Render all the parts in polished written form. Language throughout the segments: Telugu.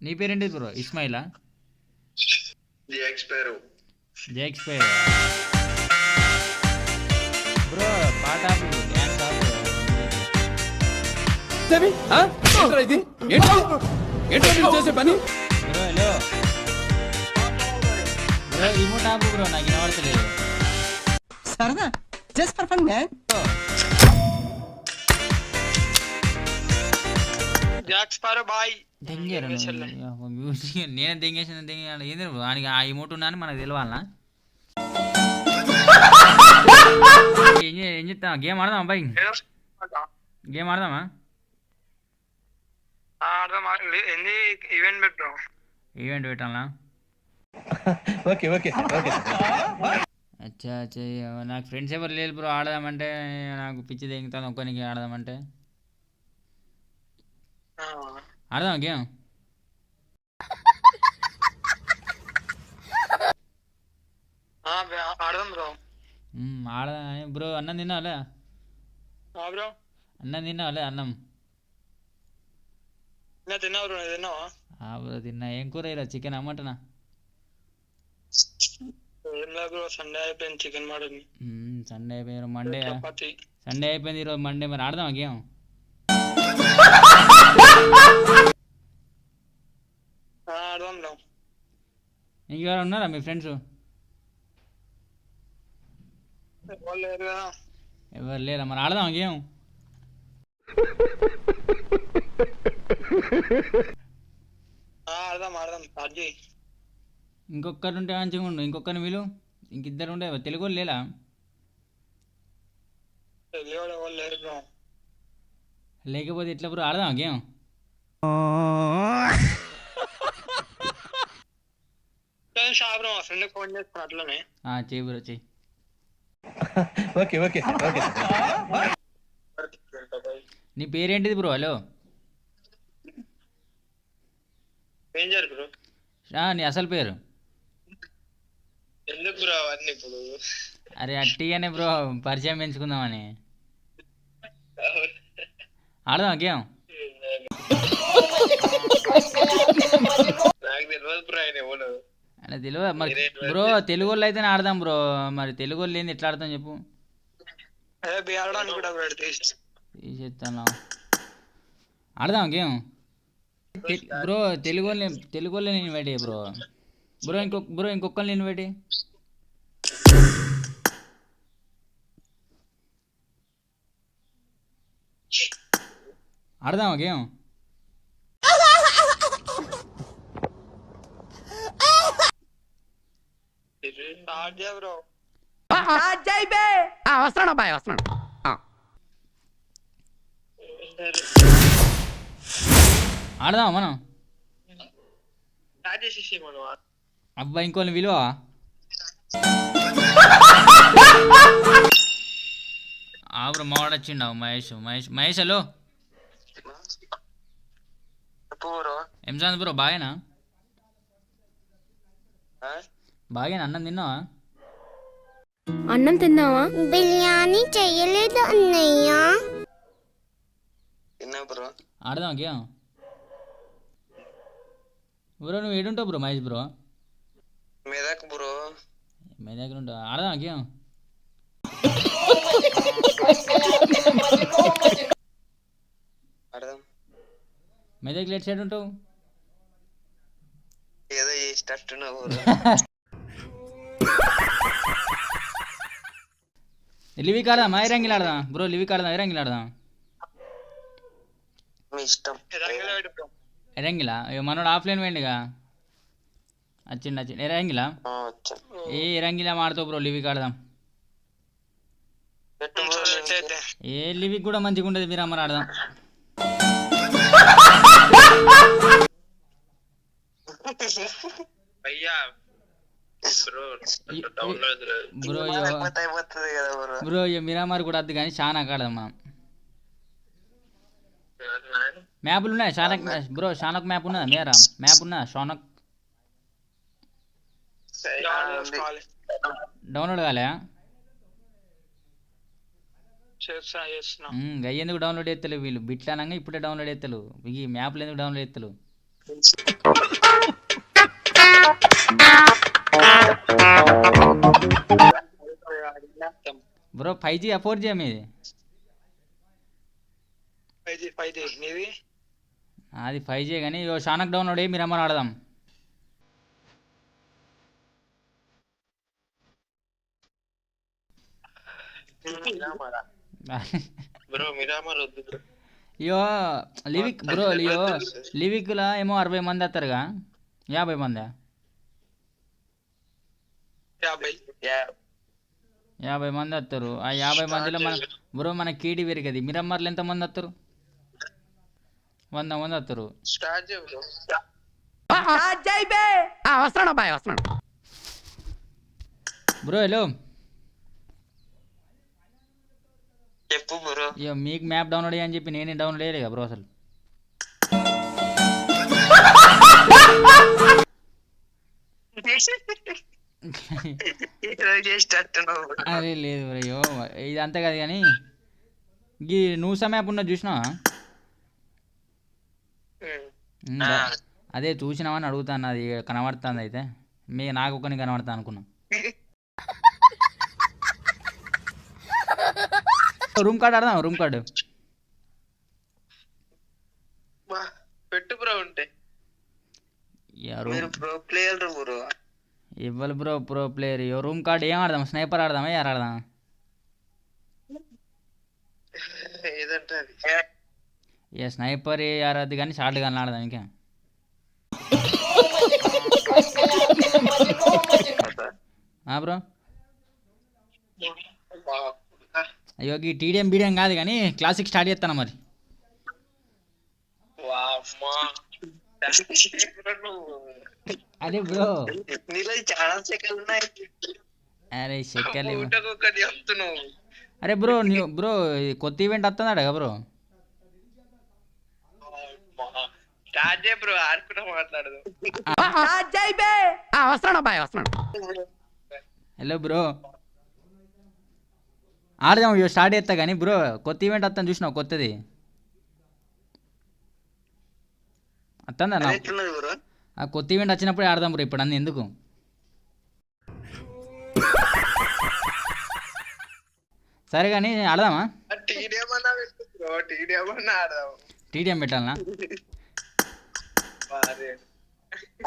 నీ పేరేంటి బ్రో? ఇస్మాయిలా? జేఎక్స్పైర్ బ్రో. పాట డ్యాన్స్ చేసే పని బ్రో. హలో బ్రో, రిమోట్ ఆపు బ్రో, నాకు వినబడతలేదు. సరదా జస్ట్ ఫర్ ఫన్ మ్యాన్. నేనే దెంగేసిన ఏంది వానికి ఆ ఇమోట్ ఉన్నాను మనకు తెలియాలనా? ఏం చెప్తా? గేమ్ ఆడదామా అబ్బాయి? గేమ్ ఆడదామా? ఈవెంట్ పెట్టాలనా? అచ్చా అచ్చా. నాకు ఫ్రెండ్స్ ఎవరు లేదు బ్రో ఆడదామంటే. నాకు పిచ్చి తెగుతాను ఒక్కనికి ఆడదామంటే. ఆడదాం గేమ్. ఆడదా బ్రో. అన్నం తిన్నావాలే? అన్నం తిన్నావాలే? అన్నం బ్రో తిన్నా. ఏం కూర ఇలా? చికెన్ మటనా? సండే అయిపోయింది. మండే సండే అయిపోయింది ఈరోజు మండే. మరి ఆడదామా గేమ్? ఇంకెవరు ఉన్నారా మీ ఫ్రెండ్స్? ఎవరు లేరా? మరి ఆడదామా గేమ్? ఇంకొకరు ఉంటే మంచిగా ఉండు. ఇంకొకరిని వీలు. ఇంకిద్దరు ఉండే తెలుగు వాళ్ళు లేలా? లేకపోతే ఎట్లా బ్రో? ఆడదామా గేమ్? చెయ్యి బ్రో చెయ్యి. నీ పేరేంటిది బ్రో? హలో నీ అసలు పేరు? అరే అట్టిగానే బ్రో, పరిచయం పెంచుకుందామని. ఆడదాం గేమ్? తెలియదు మరి బ్రో. తెలుగు వాళ్ళు అయితేనే ఆడదాం బ్రో. మరి తెలుగు వాళ్ళు ఏంది ఎట్లా ఆడతాం చెప్పు? తీసేస్తాను. ఆడదాం గేమ్ బ్రో. తెలుగు వాళ్ళని ఇన్వైట్ అయ్యి బ్రో. బ్రో ఇంకొకరిని ఇన్వైట్ అయ్యి. ఆడదామా గేమ్? ఆడదామా మనం? అబ్బా ఇంకోని విలువ. బ్రో మావాడు వచ్చిండావు. మహేష్ హలో. ఏం సంగతి బ్రో? బాగేనా? అన్నం తిన్నావా? అన్నం తిన్నావా? బిర్యానీ చెయ్యలేదు అన్నయ్య. ఆడదాం గేమ్ బ్రో. నువ్వు ఏడుంటావు బ్రో? మహేష్ బ్రో మెదక్ ఉంటావు. ఆడదాం గేమ్? మెదక్ లేట్ సైడ్ ఉంటావు. లివిక్ ఆడదాం? ఐరంగిల్ ఆడదాం బ్రో. లివిక్ ఆడదాం? ఐరంగిల్ ఆడదాం? ఎరంగిలా? మనోడు ఆఫ్లైన్ పోయిండుగా. వచ్చిండు. ఎరంగిలా? ఎరంగిలా ఆడతావు బ్రో? లివిక్ ఆడదాం. లివిక్ కూడా మంచిగా ఉండదు. మీరు అమ్మరు ఆడదాం. బ్రో మిరామార్ కూడా వద్దు కానీ షానాక్ ఆడదాం మనం. మ్యాప్లు ఉన్నాయి షానక్ బ్రో. షానక్ మ్యాప్ ఉన్నదా? మేరా మ్యాప్ ఉన్నదా? షానక్ డౌన్లోడ్ కాలే? ఎందుకు డౌన్లోడ్ చేస్తలేవు వీళ్ళు? బిట్లానంగా ఇప్పుడే డౌన్లోడ్ చేస్తలేవు. ఈ మ్యాప్లు ఎందుకు డౌన్లోడ్ చేస్తలేవు? బ్రో 5G 4G మీది? 5G నీది? అది 5G కానీ ఇగో షానక్ డౌన్లోడ్ అయ్యి మీరు అమ్మని ఆడదాం. బ్రో మిరామర్ వద్దు. ఇయో లివిక్ బ్రో, లివిక్లా ఏమో 60 మంది వస్తారుగా, 50 మందా? 50 మంది వస్తారు. ఆ 50 మందిలో బ్రో మన కేటీ వేరు కదా, మిరమ్మర్లు ఎంత మంది వస్తారు? 100 మంది వస్తారు. స్టార్ట్ చేయ బ్రో. బ్రో హలో, చెప్పు బ్రో. ఇక మీకు మ్యాప్ డౌన్లోడ్ చేయని చెప్పి నేనే డౌన్లోడ్ చేయలేగా బ్రో అసలు. అరే లేదు బ్రో, అయ్యో ఇది అంతే కాదు కానీ ఈ నూసా మ్యాప్ ఉన్నది చూసినావా? అదే చూసినావని అడుగుతాను, అది కనబడుతుంది అయితే నాకు కొన్ని కనబడతా అనుకున్నా. రూమ్ కార్డ్ ఆడదాం, రూమ్ కార్డు పెట్టు బ్రో ఉంటే. Pro player bro. ఇవ్వాలి bro pro player. Room card ఏం ఆడదాం? స్నైపర్ ఆడదామా, యారు ఆడదాం? ఏదంటే ఇక స్నైపర్ ఆడద్దు కానీ షార్ట్ గన్ ఆడదాం. ఇంకా బ్రో అయ్యో ఈ టీడీఎం బీడిఎం కాదు కానీ క్లాసిక్ స్టార్ట్ చేస్తాను మరి. అదే బ్రో చాలా సెకండ్ ఉన్నాయి. అరే సెకండ్ చెప్తున్నావు. అరే బ్రో బ్రో కొత్త ఈవెంట్ వస్తుందా బ్రో? బ్రో ఆడుకుంటా మాట్లాడదు. హలో బ్రో ఆడదాం, ఇవి స్టార్ట్ చేస్తా కానీ బ్రో కొత్త ఈవెంట్ వస్తాను చూసినావు? కొత్తది వస్తుందా? ఆ కొత్త ఈవెంట్ వచ్చినప్పుడే ఆడదాం బ్రో, ఇప్పుడు అన్నీ ఎందుకు? సరే కానీ ఆడదామా? టీడీఎం పెట్టాలనా?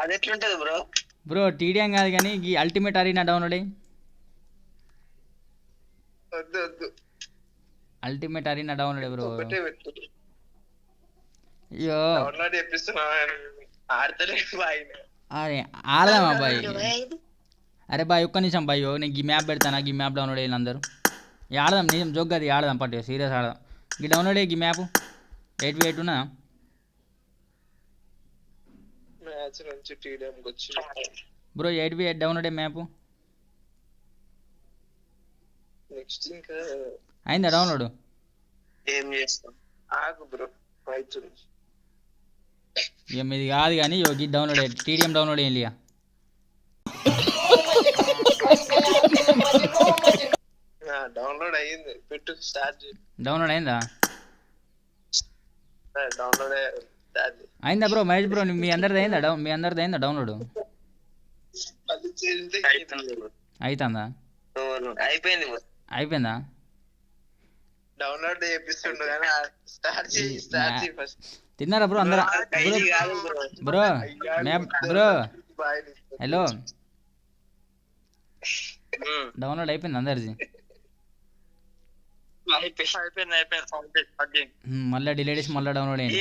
అది ఎట్లుంటది బ్రో? బ్రో టీడీఎం కాదు కానీ ఈ అల్టిమేట్ అరీనా డౌన్లోడ్ అయ్యి. Ultimate arena download bro. అయ్యో అరే ఆడదామా బాయ్? అరే బాయ్ ఒక్క నిమిషం బాయ్, నేను ఈ మ్యాప్ పెడతాను, ఈ మ్యాప్ డౌన్లోడ్ అయ్యింది అందరూ. ఆడదాం నిజం జోక్ అది, ఆడదాం పట్టు సీరియస్ ఆడదాం. ఈ డౌన్లోడ్ అయ్యి ఈ మ్యాప్ 8v8 ఉన్నా బ్రో. 8v8 డౌన్లోడ్ అయ్యే మ్యాప్ అయిందా డౌన్లోడ్? ఏం చేస్తాం ఆగు బ్రో. ఇక మీది కాదు కానీ యోగి డౌన్లోడ్ అయ్యి టీడీఎం డౌన్లోడ్ అయ్యింది. ఇక డౌన్లోడ్ అయ్యింది, పెట్టు స్టార్ట్. డౌన్లోడ్ అయిందా? డౌన్లోడ్ అయిందా బ్రో? మహేష్ బ్రో మీ అందరిది అయిందా? మీ అందరిది అయిందా డౌన్లోడ్? అవుతుందా? అయిపోయిందా? డౌన్లోడ్ చేపిస్తుండు కానీ స్టార్ట్ చేయి ఫస్ట్. తిన్నారా బ్రో అందరూ? Bro map bro hello, download అయిపోయింది అందరిది? మళ్ళీ డిలీట్ చేసి మళ్ళీ డౌన్లోడ్ అయ్యింది.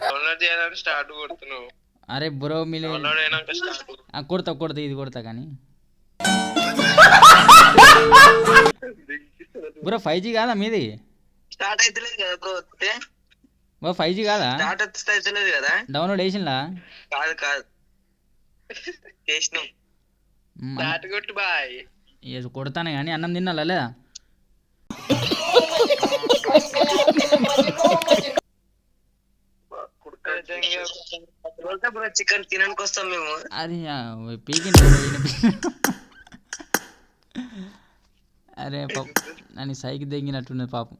డౌన్లోడ్ చేయాలని స్టార్ట్ కొడుతున్నావు. అరే బ్రో మీరు డౌన్లోడ్ అయినాక స్టార్ట్ కొడతా ఇది కొడతా కానీ బ్రో 5G కాదా మీది? స్టార్ట్ అయితలేదు కదా బ్రో. బ్రో 5G కాదా? స్టార్ట్ అయితలేదు కదా. డౌన్లోడ్ చేసిందా? కాదు చేసినాం. స్టార్ట్ కొట్టు బాయ్. కొడతానే కానీ అన్నం తిన్నా లేదా? చికెన్ తినడానికి వస్తాం మేము. అరే పీకి అరే పాపం నన్ను సైకి దెంగినట్టున్నది పాపం.